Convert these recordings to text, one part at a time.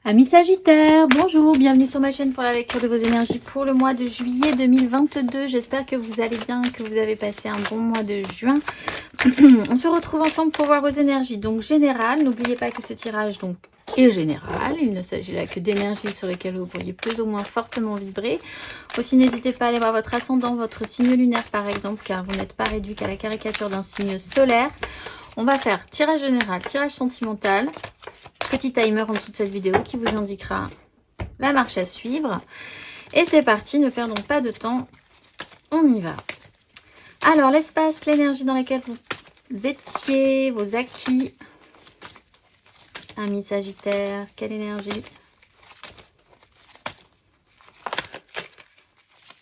Amis Sagittaires, bonjour, bienvenue sur ma chaîne pour la lecture de vos énergies pour le mois de juillet 2022. J'espère que vous allez bien, que vous avez passé un bon mois de juin. On se retrouve ensemble pour voir vos énergies. Donc général, n'oubliez pas que ce tirage donc est général. Il ne s'agit là que d'énergies sur lesquelles vous pourriez plus ou moins fortement vibrer. Aussi, n'hésitez pas à aller voir votre ascendant, votre signe lunaire par exemple, car vous n'êtes pas réduit qu'à la caricature d'un signe solaire. On va faire tirage général, tirage sentimental. Petit timer en dessous de cette vidéo qui vous indiquera la marche à suivre. Et c'est parti, ne perdons pas de temps, on y va. Alors, l'espace, l'énergie dans laquelle vous étiez, vos acquis. Amis Sagittaire, quelle énergie?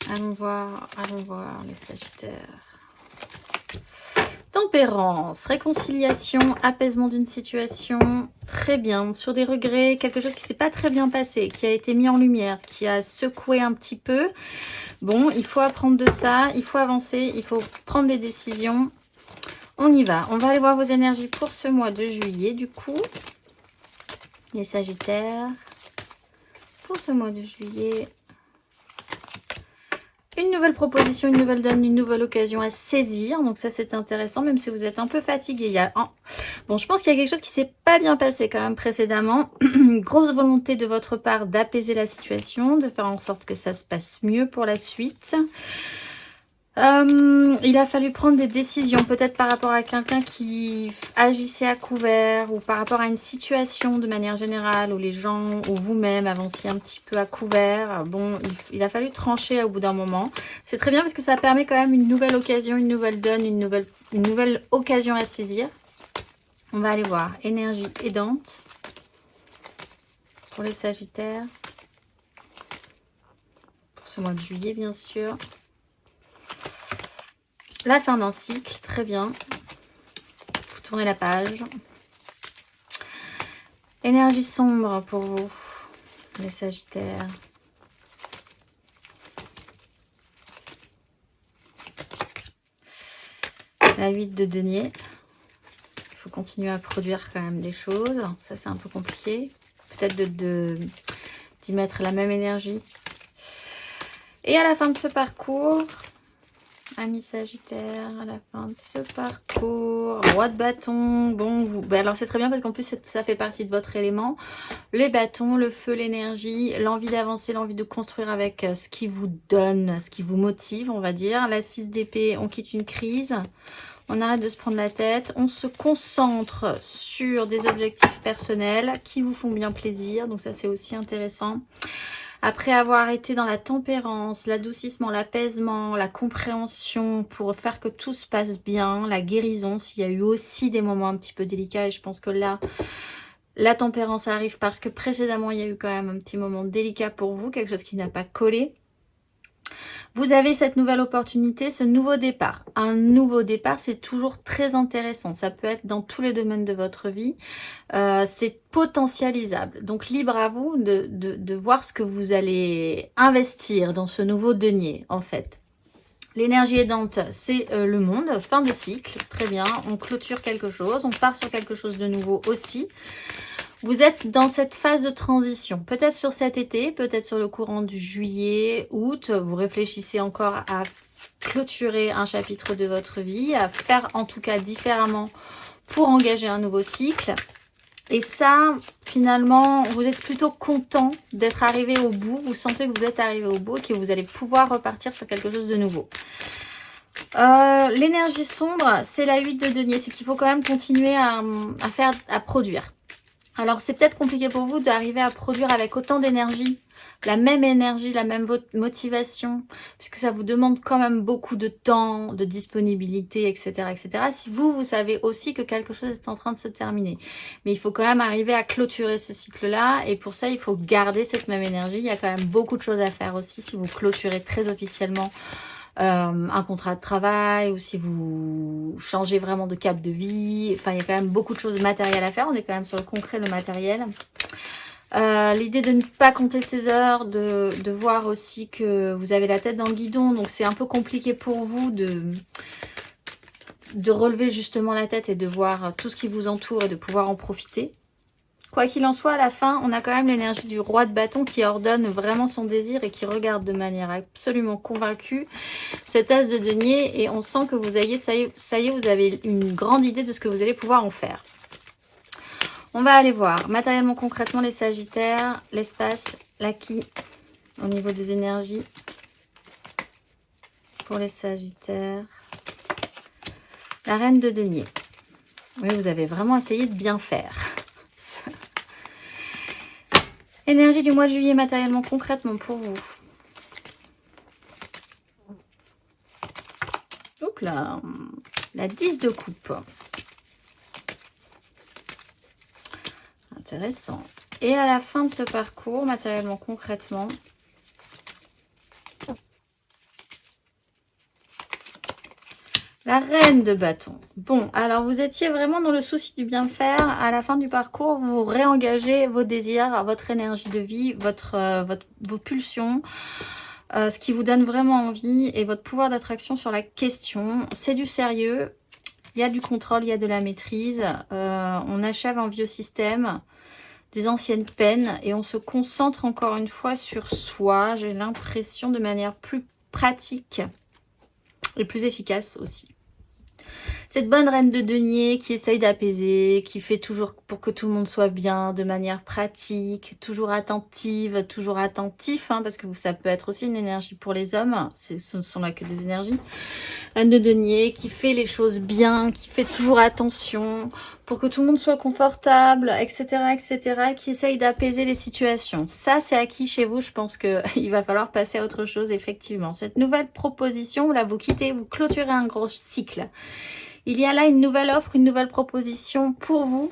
Allons voir les Sagittaires. Tempérance, réconciliation, apaisement d'une situation, très bien. Sur des regrets, quelque chose qui ne s'est pas très bien passé, qui a été mis en lumière, qui a secoué un petit peu. Bon, il faut apprendre de ça, il faut avancer, il faut prendre des décisions. On y va. On va aller voir vos énergies pour ce mois de juillet, du coup. Les Sagittaires, pour ce mois de juillet. Une nouvelle proposition, une nouvelle donne, une nouvelle occasion à saisir. Donc ça, c'est intéressant, même si vous êtes un peu fatigué. Bon, je pense qu'il y a quelque chose qui s'est pas bien passé quand même précédemment. Une grosse volonté de votre part d'apaiser la situation, de faire en sorte que ça se passe mieux pour la suite. Il a fallu prendre des décisions, peut-être par rapport à quelqu'un qui agissait à couvert ou par rapport à une situation de manière générale où les gens ou vous-même avanciez un petit peu à couvert. Bon, il a fallu trancher au bout d'un moment. C'est très bien parce que ça permet quand même une nouvelle occasion, une nouvelle donne, une nouvelle occasion à saisir. On va aller voir. Énergie aidante pour les Sagittaires. Pour ce mois de juillet, bien sûr. La fin d'un cycle, très bien. Vous tournez la page. Énergie sombre pour vous, les Sagittaires. La 8 de denier. Il faut continuer à produire quand même des choses. Ça, c'est un peu compliqué. Peut-être d'y mettre la même énergie. Et à la fin de ce parcours... Amis Sagittaire, à la fin de ce parcours, roi de bâton, bon, alors c'est très bien parce qu'en plus ça fait partie de votre élément, les bâtons, le feu, l'énergie, l'envie d'avancer, l'envie de construire avec ce qui vous donne, ce qui vous motive, on va dire, la 6 d'épée, on quitte une crise, on arrête de se prendre la tête, on se concentre sur des objectifs personnels qui vous font bien plaisir, donc ça c'est aussi intéressant. Après avoir été dans la tempérance, l'adoucissement, l'apaisement, la compréhension pour faire que tout se passe bien, la guérison, s'il y a eu aussi des moments un petit peu délicats, et je pense que là, la tempérance arrive parce que précédemment, il y a eu quand même un petit moment délicat pour vous, quelque chose qui n'a pas collé. Vous avez cette nouvelle opportunité, ce nouveau départ. Un nouveau départ, c'est toujours très intéressant. Ça peut être dans tous les domaines de votre vie. C'est potentialisable. Donc, libre à vous de voir ce que vous allez investir dans ce nouveau denier, en fait. L'énergie aidante, c'est le monde. Fin de cycle. Très bien. On clôture quelque chose. On part sur quelque chose de nouveau aussi. Vous êtes dans cette phase de transition, peut-être sur cet été, peut-être sur le courant du juillet, août. Vous réfléchissez encore à clôturer un chapitre de votre vie, à faire en tout cas différemment pour engager un nouveau cycle. Et ça, finalement, vous êtes plutôt content d'être arrivé au bout. Vous sentez que vous êtes arrivé au bout et que vous allez pouvoir repartir sur quelque chose de nouveau. L'énergie sombre, c'est la 8 de denier. C'est qu'il faut quand même continuer à produire. Alors, c'est peut-être compliqué pour vous d'arriver à produire avec autant d'énergie, la même motivation, puisque ça vous demande quand même beaucoup de temps, de disponibilité, etc., etc. Si vous savez aussi que quelque chose est en train de se terminer. Mais il faut quand même arriver à clôturer ce cycle-là, et pour ça, il faut garder cette même énergie. Il y a quand même beaucoup de choses à faire aussi si vous clôturez très officiellement un contrat de travail, ou si vous changez vraiment de cap de vie. Enfin, il y a quand même beaucoup de choses matérielles à faire. On est quand même sur le concret, le matériel. L'idée de ne pas compter ses heures, de voir aussi que vous avez la tête dans le guidon. Donc, c'est un peu compliqué pour vous de relever justement la tête et de voir tout ce qui vous entoure et de pouvoir en profiter. Quoi qu'il en soit, à la fin, on a quand même l'énergie du roi de bâton qui ordonne vraiment son désir et qui regarde de manière absolument convaincue cet as de denier. Et on sent que vous ayez, ça y est, vous avez une grande idée de ce que vous allez pouvoir en faire. On va aller voir matériellement, concrètement, les sagittaires, l'espace, l'acquis au niveau des énergies pour les sagittaires. La reine de denier. Oui, vous avez vraiment essayé de bien faire. Énergie du mois de juillet, matériellement, concrètement pour vous. Oups là, la 10 de coupe. Intéressant. Et à la fin de ce parcours, matériellement, concrètement, la reine de bâton. Bon, alors vous étiez vraiment dans le souci du bien faire. À la fin du parcours, vous réengagez vos désirs, votre énergie de vie, vos pulsions, ce qui vous donne vraiment envie et votre pouvoir d'attraction sur la question. C'est du sérieux, il y a du contrôle, il y a de la maîtrise. On achève un vieux système, des anciennes peines et on se concentre encore une fois sur soi. J'ai l'impression de manière plus pratique et plus efficace aussi. Cette bonne reine de denier qui essaye d'apaiser, qui fait toujours pour que tout le monde soit bien, de manière pratique, toujours attentive, toujours attentif, hein, parce que ça peut être aussi une énergie pour les hommes, ce ne sont là que des énergies. Reine de denier qui fait les choses bien, qui fait toujours attention pour que tout le monde soit confortable, etc., etc., qui essaye d'apaiser les situations. Ça, c'est acquis chez vous. Je pense qu'il va falloir passer à autre chose, effectivement. Cette nouvelle proposition, là, vous quittez, vous clôturez un gros cycle. Il y a là une nouvelle offre, une nouvelle proposition pour vous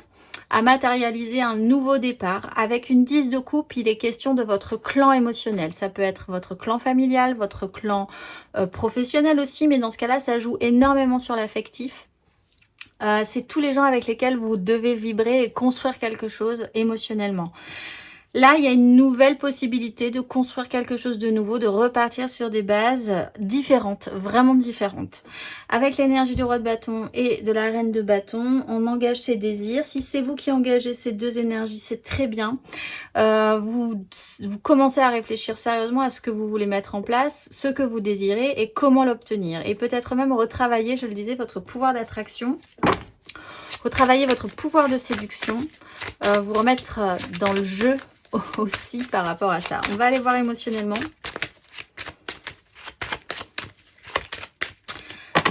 à matérialiser un nouveau départ. Avec une 10 de coupe, il est question de votre clan émotionnel. Ça peut être votre clan familial, votre clan professionnel aussi, mais dans ce cas-là, ça joue énormément sur l'affectif. C'est tous les gens avec lesquels vous devez vibrer et construire quelque chose émotionnellement. Là, il y a une nouvelle possibilité de construire quelque chose de nouveau, de repartir sur des bases différentes, vraiment différentes. Avec l'énergie du roi de bâton et de la reine de bâton, on engage ses désirs. Si c'est vous qui engagez ces deux énergies, c'est très bien. Vous commencez à réfléchir sérieusement à ce que vous voulez mettre en place, ce que vous désirez et comment l'obtenir. Et peut-être même retravailler, je le disais, votre pouvoir d'attraction, retravailler votre pouvoir de séduction, vous remettre dans le jeu aussi par rapport à ça. On va aller voir émotionnellement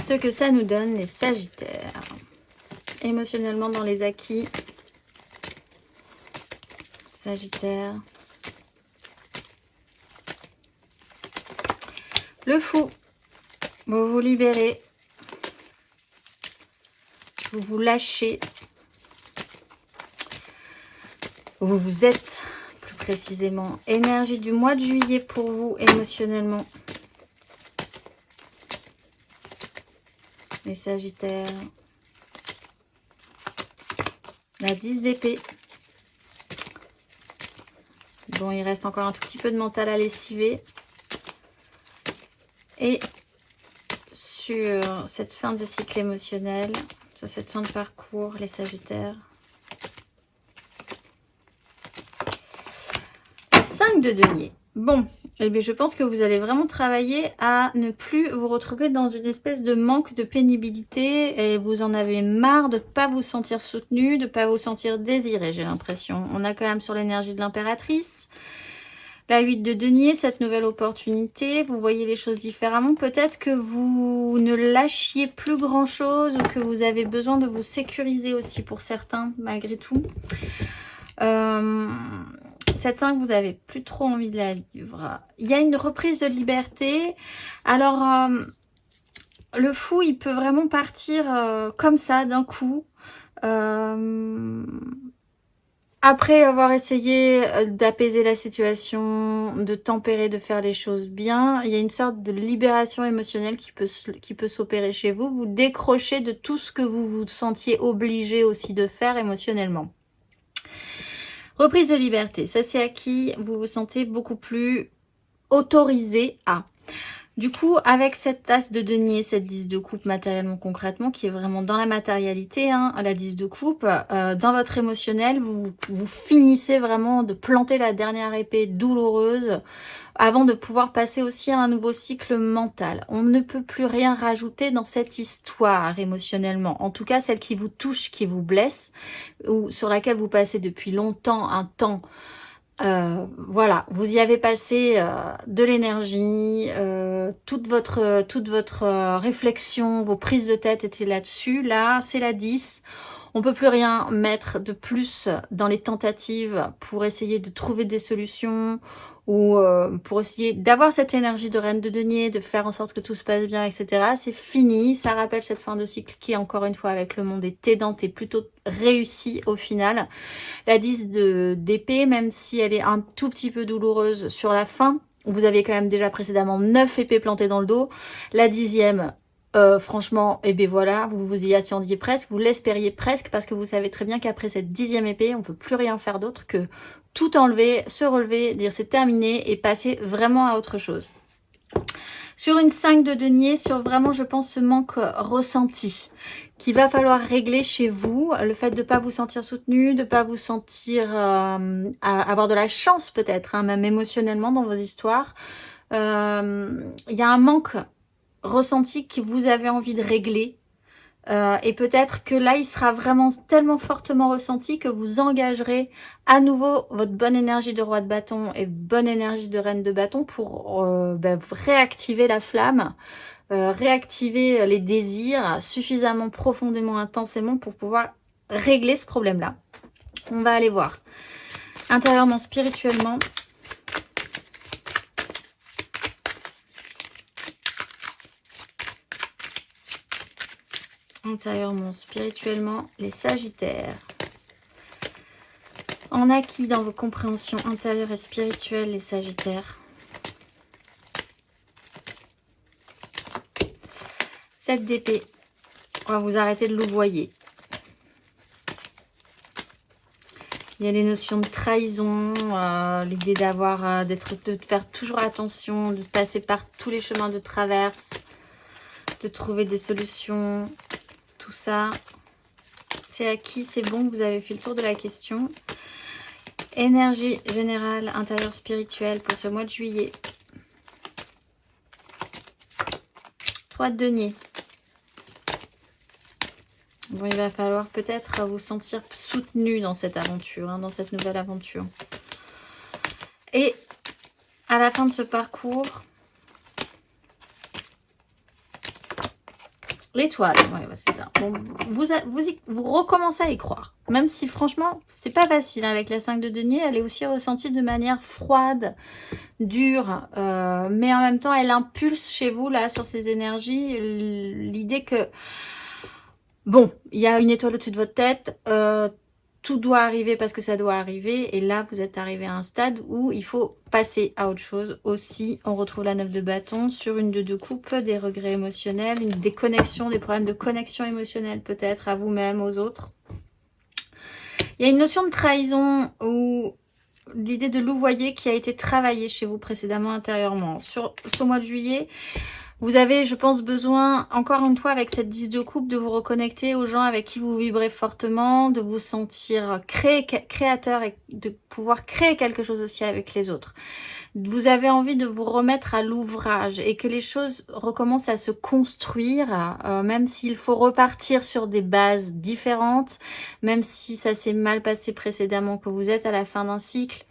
ce que ça nous donne, les sagittaires. Émotionnellement dans les acquis. Sagittaire. Le fou. Vous vous libérez. Vous vous lâchez. Vous vous êtes plus précisément. Énergie du mois de juillet pour vous émotionnellement. Les sagittaires. La 10 d'épée. Bon, il reste encore un tout petit peu de mental à lessiver. Et sur cette fin de cycle émotionnel, sur cette fin de parcours, les sagittaires. 5 de denier. Bon, eh bien, je pense que vous allez vraiment travailler à ne plus vous retrouver dans une espèce de manque de pénibilité et vous en avez marre de ne pas vous sentir soutenu, de ne pas vous sentir désiré, j'ai l'impression. On a quand même sur l'énergie de l'impératrice. La 8 de denier, cette nouvelle opportunité, vous voyez les choses différemment. Peut-être que vous ne lâchiez plus grand-chose ou que vous avez besoin de vous sécuriser aussi pour certains, malgré tout. Cette 5, vous n'avez plus trop envie de la vivre. Il y a une reprise de liberté. Alors, le fou, il peut vraiment partir comme ça, d'un coup. Après avoir essayé d'apaiser la situation, de tempérer, de faire les choses bien, il y a une sorte de libération émotionnelle qui peut s'opérer chez vous. Vous décrochez de tout ce que vous vous sentiez obligé aussi de faire émotionnellement. Reprise de liberté, ça c'est acquis, vous vous sentez beaucoup plus autorisé à. Du coup, avec cette tasse de denier, cette 10 de coupe matériellement, concrètement, qui est vraiment dans la matérialité, hein, la 10 de coupe, dans votre émotionnel, vous finissez vraiment de planter la dernière épée douloureuse avant de pouvoir passer aussi à un nouveau cycle mental. On ne peut plus rien rajouter dans cette histoire émotionnellement. En tout cas, celle qui vous touche, qui vous blesse, ou sur laquelle vous passez depuis longtemps un temps. Voilà, vous y avez passé de l'énergie, toute votre réflexion, vos prises de tête étaient là-dessus. Là, c'est la 10. On ne peut plus rien mettre de plus dans les tentatives pour essayer de trouver des solutions ou pour essayer d'avoir cette énergie de reine de denier, de faire en sorte que tout se passe bien, etc. C'est fini. Ça rappelle cette fin de cycle qui, encore une fois, avec le monde est aidante et plutôt réussie au final. La 10 d'épée, même si elle est un tout petit peu douloureuse sur la fin, vous aviez quand même déjà précédemment 9 épées plantées dans le dos. La 10e, franchement, et bien voilà, vous vous y attendiez presque, vous l'espériez presque, parce que vous savez très bien qu'après cette 10e épée, on ne peut plus rien faire d'autre que tout enlever, se relever, dire c'est terminé et passer vraiment à autre chose. Sur une 5 de denier, sur vraiment, je pense, ce manque ressenti qu'il va falloir régler chez vous, le fait de ne pas vous sentir soutenu, de ne pas vous sentir avoir de la chance peut-être, hein, même émotionnellement dans vos histoires. Il y a un manque ressenti que vous avez envie de régler. Et peut-être que là, il sera vraiment tellement fortement ressenti que vous engagerez à nouveau votre bonne énergie de roi de bâton et bonne énergie de reine de bâton pour réactiver la flamme, réactiver les désirs suffisamment profondément, intensément pour pouvoir régler ce problème-là. On va aller voir intérieurement, spirituellement. Intérieurement, spirituellement, les Sagittaires. En acquis dans vos compréhensions intérieures et spirituelles, les Sagittaires. 7 d'épée. On va vous arrêter de louvoyer. Il y a les notions de trahison, l'idée d'avoir, de faire toujours attention, de passer par tous les chemins de traverse, de trouver des solutions. Tout ça, c'est acquis, c'est bon, vous avez fait le tour de la question. Énergie générale, intérieure, spirituelle pour ce mois de juillet. 3 de denier. Bon, il va falloir peut-être vous sentir soutenu dans cette aventure, hein, dans cette nouvelle aventure. Et à la fin de ce parcours, l'étoile, ouais, c'est ça. Bon, vous recommencez à y croire. Même si franchement, c'est pas facile. Hein, avec la 5 de denier, elle est aussi ressentie de manière froide, dure. Mais en même temps, elle impulse chez vous, là, sur ces énergies, l'idée que, bon, il y a une étoile au-dessus de votre tête. Tout doit arriver parce que ça doit arriver. Et là, vous êtes arrivé à un stade où il faut passer à autre chose aussi. On retrouve la 9 de bâton sur une de coupe, des regrets émotionnels, une déconnexion, des problèmes de connexion émotionnelle peut-être à vous-même, aux autres. Il y a une notion de trahison ou l'idée de louvoyer qui a été travaillée chez vous précédemment intérieurement. Sur ce mois de juillet, vous avez, je pense, besoin, encore une fois, avec cette 10 de coupe, de vous reconnecter aux gens avec qui vous vibrez fortement, de vous sentir créateur et de pouvoir créer quelque chose aussi avec les autres. Vous avez envie de vous remettre à l'ouvrage et que les choses recommencent à se construire, même s'il faut repartir sur des bases différentes, même si ça s'est mal passé précédemment, que vous êtes à la fin d'un cycle.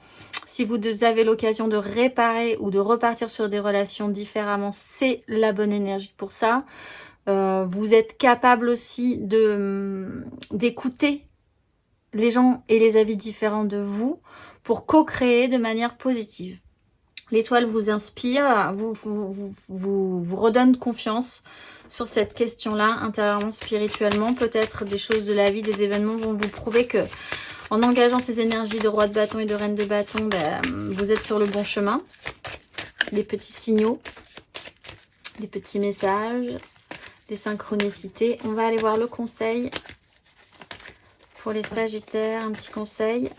Si vous avez l'occasion de réparer ou de repartir sur des relations différemment, c'est la bonne énergie pour ça. Vous êtes capable aussi d'écouter les gens et les avis différents de vous pour co-créer de manière positive. L'étoile vous inspire, vous redonne confiance sur cette question-là, intérieurement, spirituellement. Peut-être des choses de la vie, des événements vont vous prouver que en engageant ces énergies de roi de bâton et de reine de bâton, vous êtes sur le bon chemin. Des petits signaux, des petits messages, des synchronicités. On va aller voir le conseil pour les Sagittaires. Un petit conseil.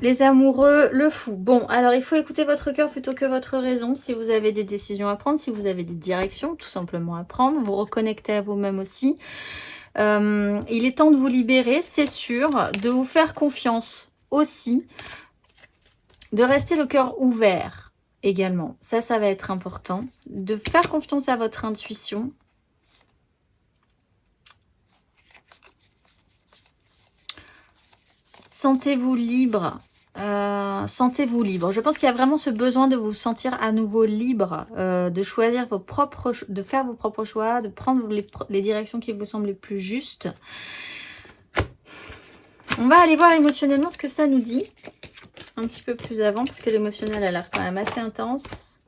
Les amoureux, le fou. Bon, alors il faut écouter votre cœur plutôt que votre raison. Si vous avez des décisions à prendre, si vous avez des directions tout simplement à prendre, vous reconnectez à vous-même aussi. Il est temps de vous libérer, c'est sûr, de vous faire confiance aussi, de rester le cœur ouvert également. Ça va être important. De faire confiance à votre intuition. Sentez-vous libre. Sentez-vous libre. Je pense qu'il y a vraiment ce besoin de vous sentir à nouveau libre, de choisir vos propres, de faire vos propres choix, de prendre les directions qui vous semblent les plus justes. On va aller voir émotionnellement ce que ça nous dit un petit peu plus avant, parce que l'émotionnel a l'air quand même assez intense.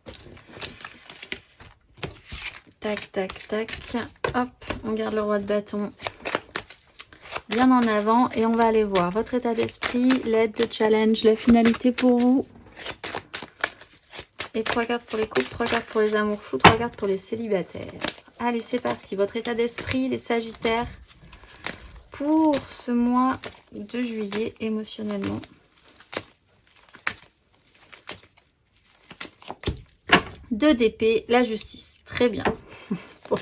Tac, tac, tac. Hop, on garde le roi de bâton bien en avant et on va aller voir votre état d'esprit, l'aide, le challenge, la finalité pour vous. Et 3 cartes pour les couples, 3 cartes pour les amours flous, 3 cartes pour les célibataires. Allez, c'est parti. Votre état d'esprit, les sagittaires, pour ce mois de juillet émotionnellement. Deux d'épée, la justice. Très bien. Bon.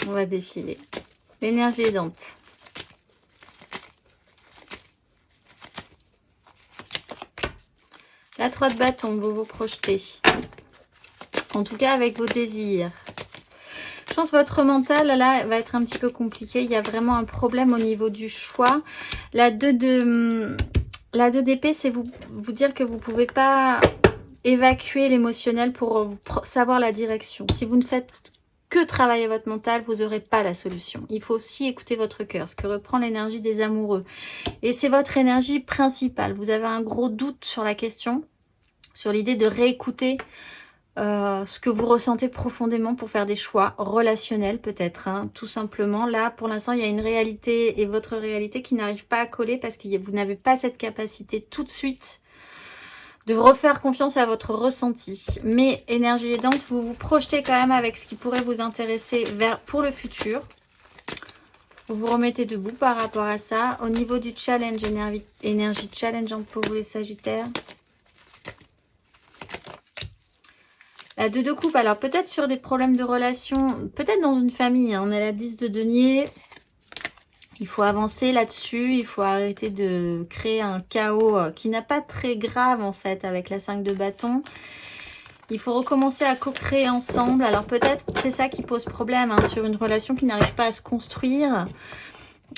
On va défiler. L'énergie aidante. La 3 de bâton, vous vous projetez. En tout cas, avec vos désirs. Je pense que votre mental, là, va être un petit peu compliqué. Il y a vraiment un problème au niveau du choix. La 2 d'épée, c'est vous dire que vous ne pouvez pas évacuer l'émotionnel pour savoir la direction. Si vous ne faites que travailler votre mental, vous n'aurez pas la solution. Il faut aussi écouter votre cœur, ce que reprend l'énergie des amoureux. Et c'est votre énergie principale. Vous avez un gros doute sur la question, sur l'idée de réécouter ce que vous ressentez profondément pour faire des choix relationnels peut-être, hein, tout simplement. Là, pour l'instant, il y a une réalité et votre réalité qui n'arrive pas à coller parce que vous n'avez pas cette capacité tout de suite de refaire confiance à votre ressenti. Mais énergie aidante, vous vous projetez quand même avec ce qui pourrait vous intéresser pour le futur. Vous vous remettez debout par rapport à ça. Au niveau du challenge, énergie challengeante pour vous les sagittaires. La 2 de coupe, alors peut-être sur des problèmes de relation, peut-être dans une famille, hein, on a la 10 de denier. Il faut avancer là-dessus, il faut arrêter de créer un chaos qui n'a pas très grave en fait avec la 5 de bâton. Il faut recommencer à co-créer ensemble. Alors peut-être c'est ça qui pose problème hein, sur une relation qui n'arrive pas à se construire.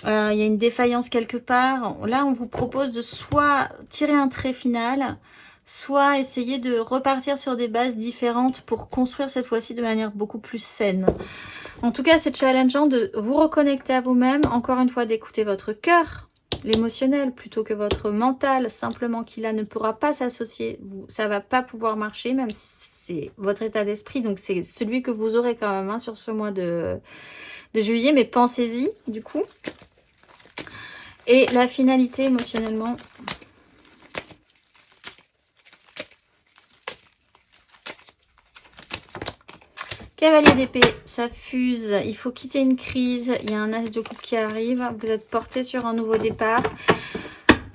Il y a une défaillance quelque part. Là, on vous propose de soit tirer un trait final, soit essayer de repartir sur des bases différentes pour construire cette fois-ci de manière beaucoup plus saine. En tout cas, c'est challengeant de vous reconnecter à vous-même, encore une fois d'écouter votre cœur, l'émotionnel, plutôt que votre mental, simplement qui là ne pourra pas s'associer. Ça va pas pouvoir marcher, même si c'est votre état d'esprit, donc c'est celui que vous aurez quand même hein, sur ce mois de juillet, mais pensez-y du coup. Et la finalité émotionnellement... Cavalier d'épée, ça fuse, il faut quitter une crise, il y a un as de coupe qui arrive, vous êtes porté sur un nouveau départ.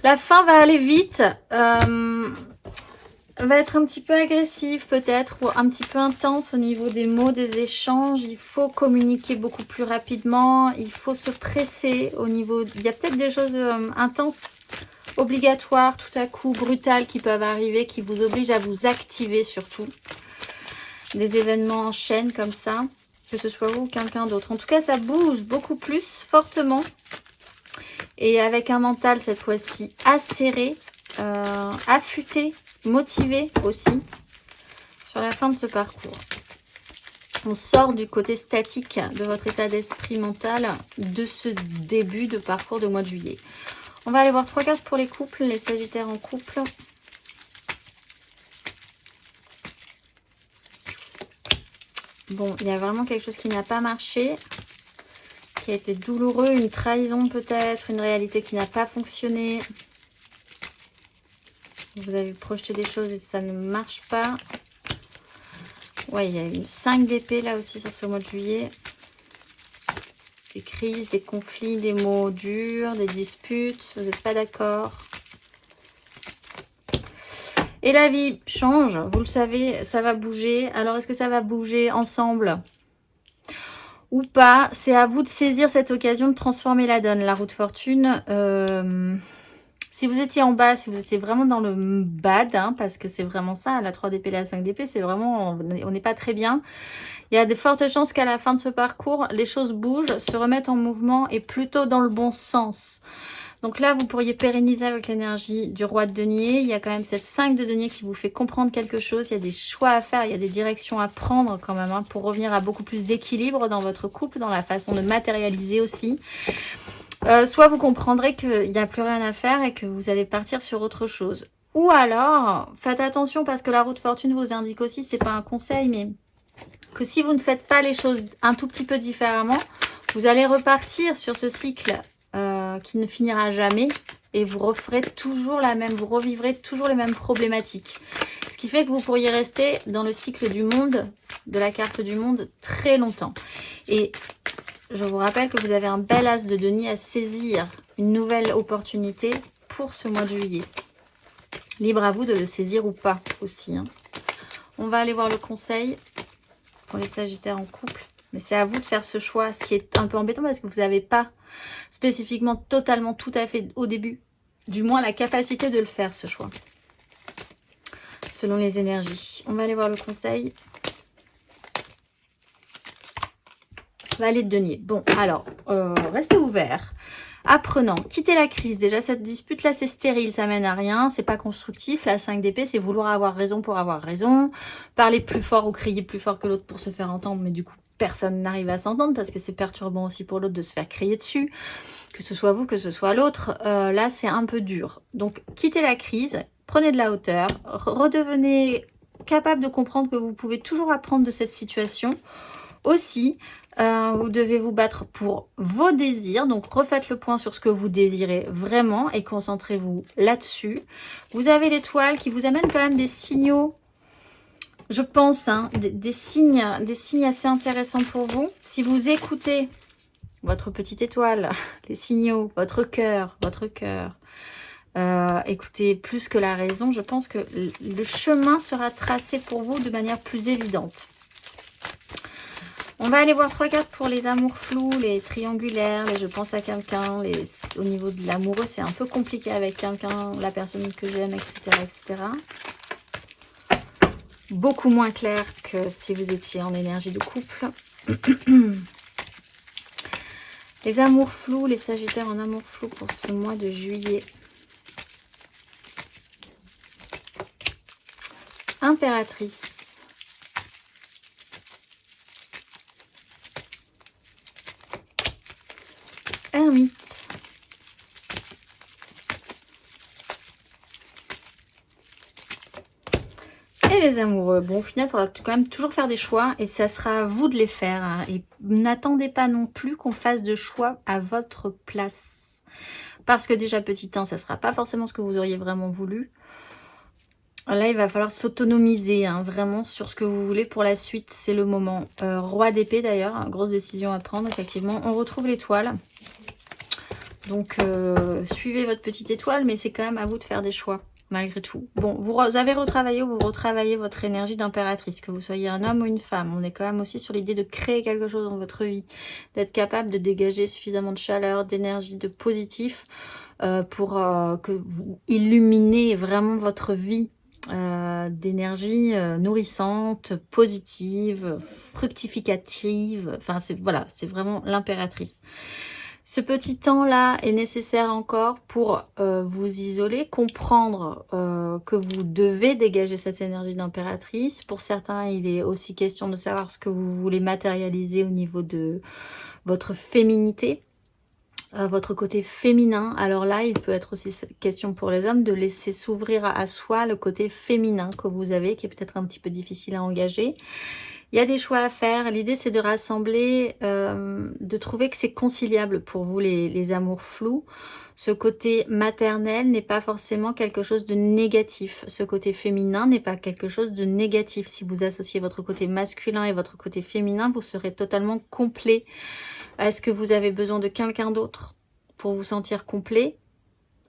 La fin va aller vite, va être un petit peu agressive peut-être, ou un petit peu intense au niveau des mots, des échanges. Il faut communiquer beaucoup plus rapidement, il faut se presser au niveau... Il y a peut-être des choses intenses, obligatoires, tout à coup, brutales qui peuvent arriver, qui vous obligent à vous activer surtout. Des événements en chaîne comme ça, que ce soit vous ou quelqu'un d'autre. En tout cas, ça bouge beaucoup plus fortement et avec un mental cette fois-ci acéré, affûté, motivé aussi sur la fin de ce parcours. On sort du côté statique de votre état d'esprit mental de ce début de parcours de mois de juillet. On va aller voir 3 cartes pour les couples, les sagittaires en couple. Bon, il y a vraiment quelque chose qui n'a pas marché, qui a été douloureux, une trahison peut-être, une réalité qui n'a pas fonctionné. Vous avez projeté des choses et ça ne marche pas. Ouais, il y a une 5 d'épée là aussi sur ce mois de juillet. Des crises, des conflits, des mots durs, des disputes, vous n'êtes pas d'accord. Et la vie change, vous le savez, ça va bouger. Alors, est-ce que ça va bouger ensemble ou pas? C'est à vous de saisir cette occasion de transformer la donne. La roue de fortune, si vous étiez en bas, si vous étiez vraiment dans le bad, hein, parce que c'est vraiment ça, la 3 d'épée, la 5 d'épée, c'est vraiment, on n'est pas très bien. Il y a de fortes chances qu'à la fin de ce parcours, les choses bougent, se remettent en mouvement et plutôt dans le bon sens. Donc là, vous pourriez pérenniser avec l'énergie du roi de denier. Il y a quand même cette 5 de denier qui vous fait comprendre quelque chose. Il y a des choix à faire, il y a des directions à prendre quand même, hein, pour revenir à beaucoup plus d'équilibre dans votre couple, dans la façon de matérialiser aussi. Soit vous comprendrez qu'il n'y a plus rien à faire et que vous allez partir sur autre chose. Ou alors, faites attention parce que la roue de fortune vous indique aussi, c'est pas un conseil, mais que si vous ne faites pas les choses un tout petit peu différemment, vous allez repartir sur ce cycle qui ne finira jamais et vous referez toujours la même, vous revivrez toujours les mêmes problématiques. Ce qui fait que vous pourriez rester dans le cycle du monde, de la carte du monde, très longtemps. Et je vous rappelle que vous avez un bel as de denier à saisir, une nouvelle opportunité pour ce mois de juillet. Libre à vous de le saisir ou pas aussi, hein. On va aller voir le conseil pour les Sagittaires en couple. Mais c'est à vous de faire ce choix, ce qui est un peu embêtant parce que vous n'avez pas spécifiquement, totalement, tout à fait au début, du moins la capacité de le faire, ce choix. Selon les énergies. On va aller voir le conseil. Valet de denier. Bon, alors, restez ouverts. Apprenant, quittez la crise. Déjà, cette dispute-là, c'est stérile, ça mène à rien, c'est pas constructif. La 5 d'épée, c'est vouloir avoir raison pour avoir raison. Parler plus fort ou crier plus fort que l'autre pour se faire entendre, mais du coup, personne n'arrive à s'entendre parce que c'est perturbant aussi pour l'autre de se faire crier dessus. Que ce soit vous, que ce soit l'autre, là, c'est un peu dur. Donc, quittez la crise, prenez de la hauteur, redevenez capable de comprendre que vous pouvez toujours apprendre de cette situation. Aussi, vous devez vous battre pour vos désirs. Donc, refaites le point sur ce que vous désirez vraiment et concentrez-vous là-dessus. Vous avez l'étoile qui vous amène quand même des signaux, je pense, hein, des signes assez intéressants pour vous. Si vous écoutez votre petite étoile, les signaux, votre cœur, écoutez plus que la raison, je pense que le chemin sera tracé pour vous de manière plus évidente. On va aller voir 3 cartes pour les amours flous, les triangulaires, les je pense à quelqu'un, au niveau de l'amoureux, c'est un peu compliqué avec quelqu'un, la personne que j'aime, etc., etc. Beaucoup moins clair que si vous étiez en énergie de couple. Les amours flous, les Sagittaires en amour flou pour ce mois de juillet. Impératrice. Ermite. Et les amoureux. Bon, au final, il faudra quand même toujours faire des choix et ça sera à vous de les faire, hein. Et n'attendez pas non plus qu'on fasse de choix à votre place. Parce que déjà, petit 1, ça ne sera pas forcément ce que vous auriez vraiment voulu. Là, il va falloir s'autonomiser, hein, vraiment sur ce que vous voulez pour la suite. C'est le moment. Roi d'épée d'ailleurs, hein, grosse décision à prendre, effectivement. On retrouve l'étoile. Donc, suivez votre petite étoile, mais c'est quand même à vous de faire des choix, malgré tout. Bon, vous avez retravaillé ou vous retravaillez votre énergie d'impératrice, que vous soyez un homme ou une femme. On est quand même aussi sur l'idée de créer quelque chose dans votre vie, d'être capable de dégager suffisamment de chaleur, d'énergie, de positif, pour que vous illuminez vraiment votre vie d'énergie nourrissante, positive, fructificative. Enfin, voilà, c'est vraiment l'impératrice. Ce petit temps-là est nécessaire encore pour vous isoler, comprendre que vous devez dégager cette énergie d'impératrice. Pour certains, il est aussi question de savoir ce que vous voulez matérialiser au niveau de votre féminité, votre côté féminin. Alors là, il peut être aussi question pour les hommes de laisser s'ouvrir à soi le côté féminin que vous avez, qui est peut-être un petit peu difficile à engager. Il y a des choix à faire. L'idée, c'est de rassembler, de trouver que c'est conciliable pour vous, les amours flous. Ce côté maternel n'est pas forcément quelque chose de négatif. Ce côté féminin n'est pas quelque chose de négatif. Si vous associez votre côté masculin et votre côté féminin, vous serez totalement complet. Est-ce que vous avez besoin de quelqu'un d'autre pour vous sentir complet?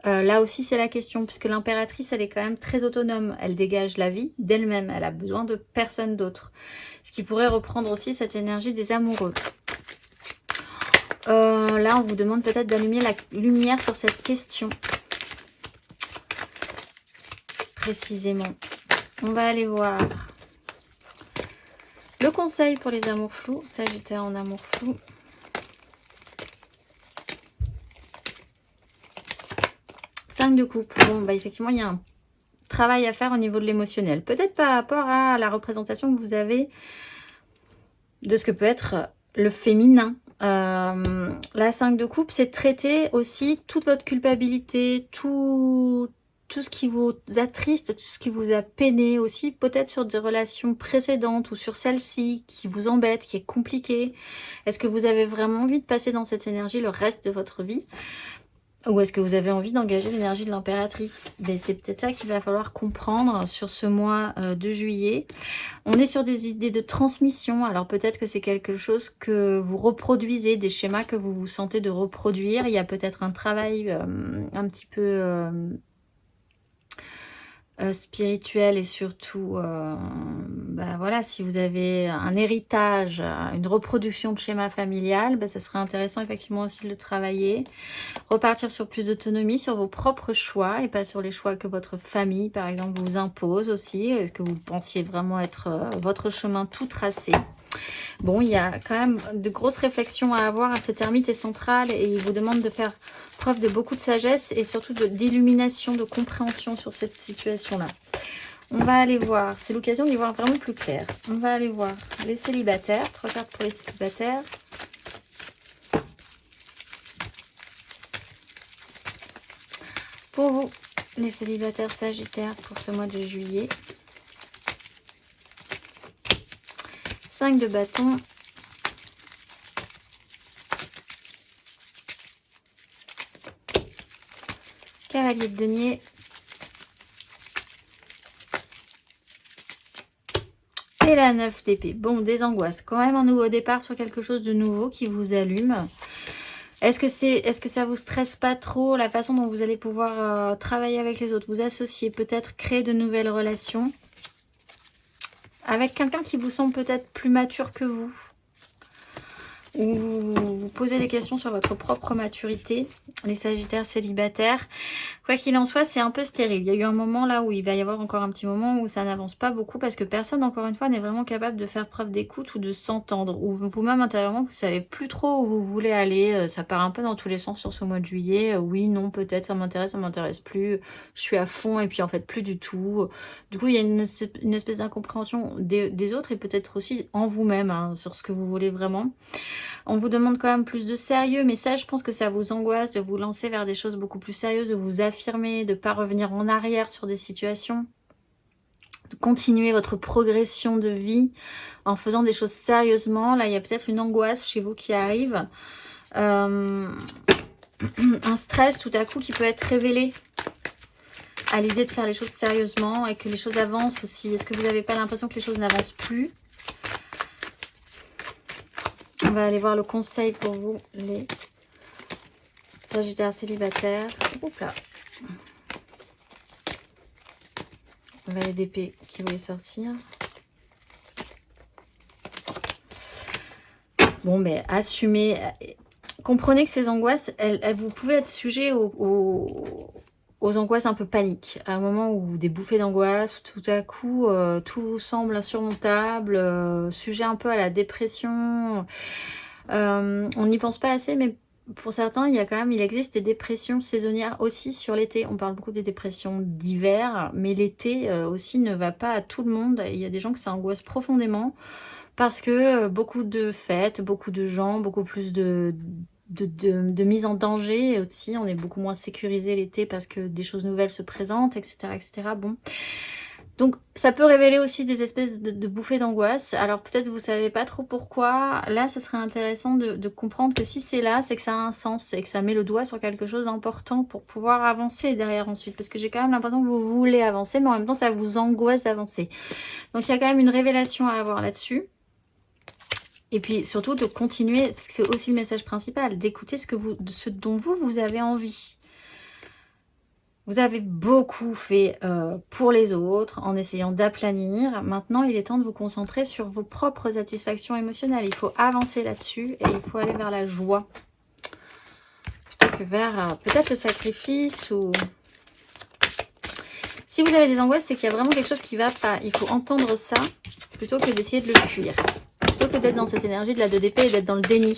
Là aussi, c'est la question, puisque l'impératrice, elle est quand même très autonome. Elle dégage la vie d'elle-même. Elle a besoin de personne d'autre. Ce qui pourrait reprendre aussi cette énergie des amoureux. Là, on vous demande peut-être d'allumer la lumière sur cette question. Précisément. On va aller voir. Le conseil pour les amours flous. Sagittaire en amour flou. De coupe. Bon, bah effectivement, il y a un travail à faire au niveau de l'émotionnel. Peut-être par rapport à la représentation que vous avez de ce que peut être le féminin. La 5 de coupe, c'est traiter aussi toute votre culpabilité, tout ce qui vous attriste, tout ce qui vous a peiné aussi, peut-être sur des relations précédentes ou sur celle-ci qui vous embête, qui est compliquée. Est-ce que vous avez vraiment envie de passer dans cette énergie le reste de votre vie ? Ou est-ce que vous avez envie d'engager l'énergie de l'impératrice? C'est peut-être ça qu'il va falloir comprendre sur ce mois de juillet. On est sur des idées de transmission. Alors peut-être que c'est quelque chose que vous reproduisez, des schémas que vous vous sentez de reproduire. Il y a peut-être un travail un petit peu spirituel et surtout, voilà, si vous avez un héritage, une reproduction de schéma familial, ça serait intéressant effectivement aussi de le travailler. Repartir sur plus d'autonomie, sur vos propres choix et pas sur les choix que votre famille, par exemple, vous impose aussi. Est-ce que vous pensiez vraiment être votre chemin tout tracé? Bon, il y a quand même de grosses réflexions à avoir. Cet ermite est central et il vous demande de faire preuve de beaucoup de sagesse et surtout d'illumination, de compréhension sur cette situation-là. On va aller voir, c'est l'occasion d'y voir vraiment plus clair. On va aller voir les célibataires, 3 cartes pour les célibataires. Pour vous, les célibataires sagittaires pour ce mois de juillet. 5 de bâton. Cavalier de denier. Et la 9 d'épée. Bon, des angoisses. Quand même un nouveau départ sur quelque chose de nouveau qui vous allume. Est-ce que ça vous stresse pas trop la façon dont vous allez pouvoir travailler avec les autres, vous associer, peut-être créer de nouvelles relations avec quelqu'un qui vous semble peut-être plus mature que vous, ou vous posez des questions sur votre propre maturité, les sagittaires célibataires. Quoi qu'il en soit, c'est un peu stérile. Il y a eu un moment là où il va y avoir encore un petit moment où ça n'avance pas beaucoup parce que personne, encore une fois, n'est vraiment capable de faire preuve d'écoute ou de s'entendre. Ou vous-même intérieurement, vous savez plus trop où vous voulez aller. Ça part un peu dans tous les sens sur ce mois de juillet. Oui, non, peut-être, ça m'intéresse plus. Je suis à fond et puis en fait plus du tout. Du coup, il y a une espèce d'incompréhension des autres et peut-être aussi en vous-même sur ce que vous voulez vraiment. On vous demande quand même plus de sérieux, mais ça, je pense que ça vous angoisse de vous lancer vers des choses beaucoup plus sérieuses, de vous affirmer, de ne pas revenir en arrière sur des situations, de continuer votre progression de vie en faisant des choses sérieusement. Là, il y a peut-être une angoisse chez vous qui arrive, un stress tout à coup qui peut être révélé à l'idée de faire les choses sérieusement et que les choses avancent aussi. Est-ce que vous n'avez pas l'impression que les choses n'avancent plus ? On va aller voir le conseil pour vous, les sagittaires célibataires. Oups là. On va les d'épée qui voulait sortir. Bon, mais assumez. Comprenez que ces angoisses, vous pouvez être sujet aux angoisses un peu paniques. À un moment où des bouffées d'angoisse, tout à coup, tout semble insurmontable, sujet un peu à la dépression. On n'y pense pas assez, mais pour certains, il existe des dépressions saisonnières aussi sur l'été. On parle beaucoup des dépressions d'hiver, mais l'été aussi ne va pas à tout le monde. Il y a des gens que ça angoisse profondément parce que beaucoup de fêtes, beaucoup de gens, beaucoup plus de mise en danger aussi. On est beaucoup moins sécurisé l'été parce que des choses nouvelles se présentent, etc. etc. Bon. Donc, ça peut révéler aussi des espèces de bouffées d'angoisse. Alors, peut-être vous savez pas trop pourquoi. Là, ce serait intéressant de comprendre que si c'est là, c'est que ça a un sens et que ça met le doigt sur quelque chose d'important pour pouvoir avancer derrière ensuite. Parce que j'ai quand même l'impression que vous voulez avancer, mais en même temps, ça vous angoisse d'avancer. Donc, il y a quand même une révélation à avoir là-dessus. Et puis, surtout, de continuer, parce que c'est aussi le message principal, d'écouter ce dont vous avez envie. Vous avez beaucoup fait pour les autres en essayant d'aplanir. Maintenant, il est temps de vous concentrer sur vos propres satisfactions émotionnelles. Il faut avancer là-dessus et il faut aller vers la joie. Plutôt que vers peut-être le sacrifice ou... Si vous avez des angoisses, c'est qu'il y a vraiment quelque chose qui ne va pas. Il faut entendre ça plutôt que d'essayer de le fuir. Plutôt que d'être dans cette énergie de la 2 d'épée et d'être dans le déni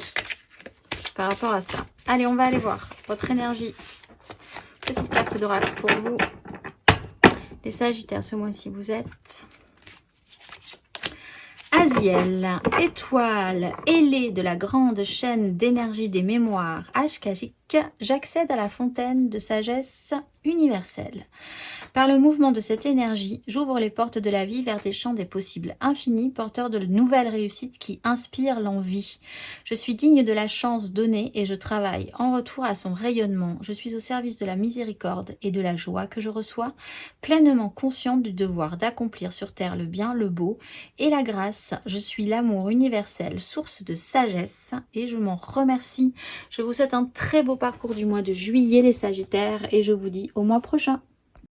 par rapport à ça. Allez, on va aller voir votre énergie. Petite carte d'oracle pour vous. Les Sagittaires, ce mois-ci, vous êtes Aziel, étoile, ailée de la grande chaîne d'énergie des mémoires Ashkazik, j'accède à la fontaine de sagesse universelle. Par le mouvement de cette énergie, j'ouvre les portes de la vie vers des champs des possibles infinis, porteurs de nouvelles réussites qui inspirent l'envie. Je suis digne de la chance donnée et je travaille en retour à son rayonnement. Je suis au service de la miséricorde et de la joie que je reçois, pleinement consciente du devoir d'accomplir sur terre le bien, le beau et la grâce. Je suis l'amour universel, source de sagesse et je m'en remercie. Je vous souhaite un très beau parcours du mois de juillet les Sagittaires et je vous dis au mois prochain.